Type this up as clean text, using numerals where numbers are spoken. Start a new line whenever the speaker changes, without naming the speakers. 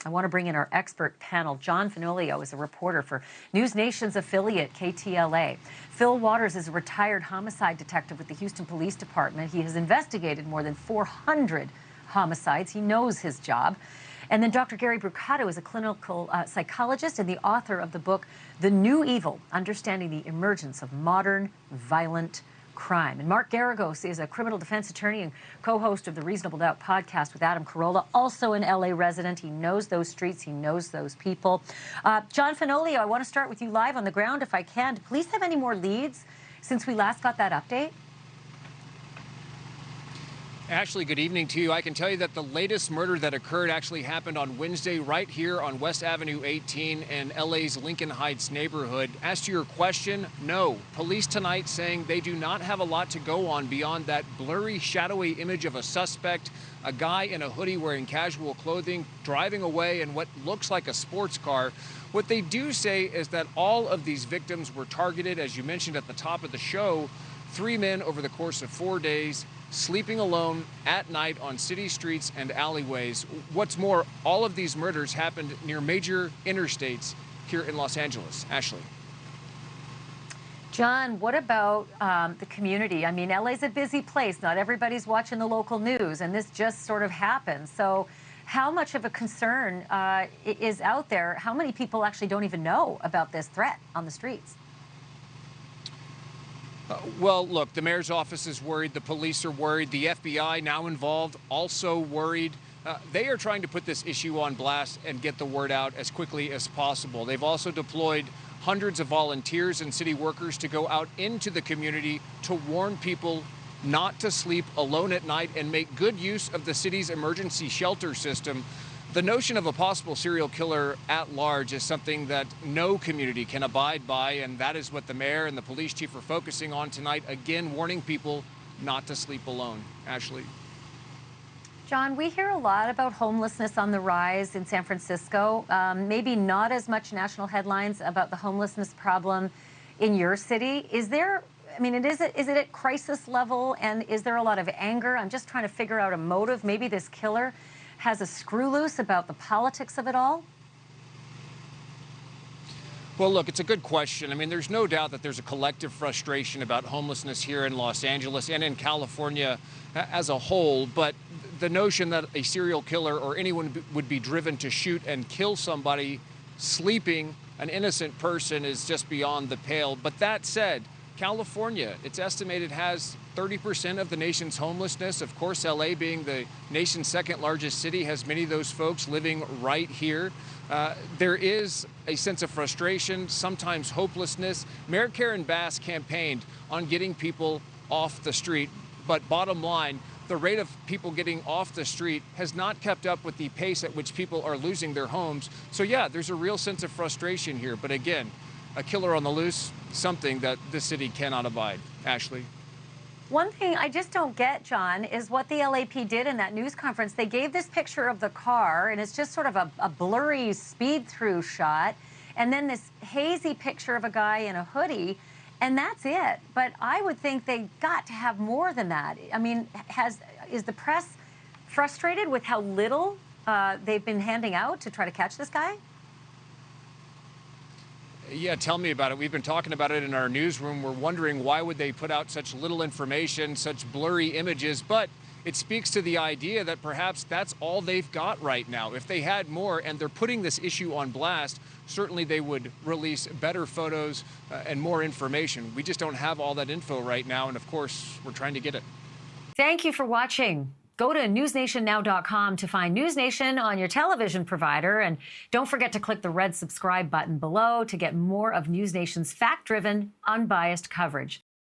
I want to bring in our expert panel. John Fenoglio is a reporter for NewsNation's affiliate, KTLA. Phil Waters is a retired homicide detective with the Houston Police Department. He has investigated more than 400 homicides. He knows his job. And then Dr. Gary Brucato is a clinical psychologist and the author of the book, The New Evil, Understanding the Emergence of Modern Violent Crime. And Mark Garagos is a criminal defense attorney and co-host of the Reasonable Doubt podcast with Adam Carolla, also an LA resident. He knows those streets. He knows those people. John Fenoglio, I want to start with you live on the ground if I can. Do police have any more leads since we last got that update?
Ashleigh, good evening to you. I can tell you that the latest murder that occurred actually happened on Wednesday right here on West Avenue 18 in LA's Lincoln Heights neighborhood. As to your question, no. Police tonight saying they do not have a lot to go on beyond that blurry, shadowy image of a suspect, a guy in a hoodie wearing casual clothing, driving away in what looks like a sports car. What they do say is that all of these victims were targeted, as you mentioned at the top of the show, 3 men over the course of 4 days, sleeping alone at night on city streets and alleyways. What's more, all of these murders happened near major interstates here in Los Angeles. Ashleigh.
John, what about the community? I mean, LA's a busy place. Not everybody's watching the local news, and this just sort of happened. So how much of a concern is out there? How many people actually don't even know about this threat on the streets?
Well, look, the mayor's office is worried. The police are worried. The FBI, now involved, also worried. They are trying to put this issue on blast and get the word out as quickly as possible. They've also deployed hundreds of volunteers and city workers to go out into the community to warn people not to sleep alone at night and make good use of the city's emergency shelter system. The notion of a possible serial killer at large is something that no community can abide by, and that is what the mayor and the police chief are focusing on tonight, again warning people not to sleep alone. Ashleigh.
John, we hear a lot about homelessness on the rise in San Francisco. Maybe not as much national headlines about the homelessness problem in your city. Is there, I mean, is it at crisis level, and is there a lot of anger? I'm just trying to figure out a motive. Maybe this killer has a screw loose about the politics of it all?
Well, look, it's a good question. I mean, there's no doubt that there's a collective frustration about homelessness here in Los Angeles and in California as a whole. But the notion that a serial killer or anyone would be driven to shoot and kill somebody sleeping, an innocent person, is just beyond the pale. But that said, California, it's estimated, has 30% of the nation's homelessness. Of course, LA, being the nation's second largest city, has many of those folks living right here. There is a sense of frustration, sometimes hopelessness. Mayor Karen Bass campaigned on getting people off the street, but bottom line, the rate of people getting off the street has not kept up with the pace at which people are losing their homes. So yeah, there's a real sense of frustration here. But again, a killer on the loose, something that the city cannot abide. Ashleigh.
One thing I just don't get, John, is what the LAP did in that news conference. They gave this picture of the car, and it's just sort of a blurry speed-through shot, and then this hazy picture of a guy in a hoodie, and that's it. But I would think they got to have more than that. I mean, is the press frustrated with how little they've been handing out to try to catch this guy?
Yeah, tell me about it. We've been talking about it in our newsroom. We're wondering why would they put out such little information, such blurry images, but it speaks to the idea that perhaps that's all they've got right now. If they had more and they're putting this issue on blast, certainly they would release better photos and more information. We just don't have all that info right now, and of course, we're trying to get it.
Thank you for watching. Go to newsnationnow.com to find NewsNation on your television provider. And don't forget to click the red subscribe button below to get more of NewsNation's fact-driven, unbiased coverage.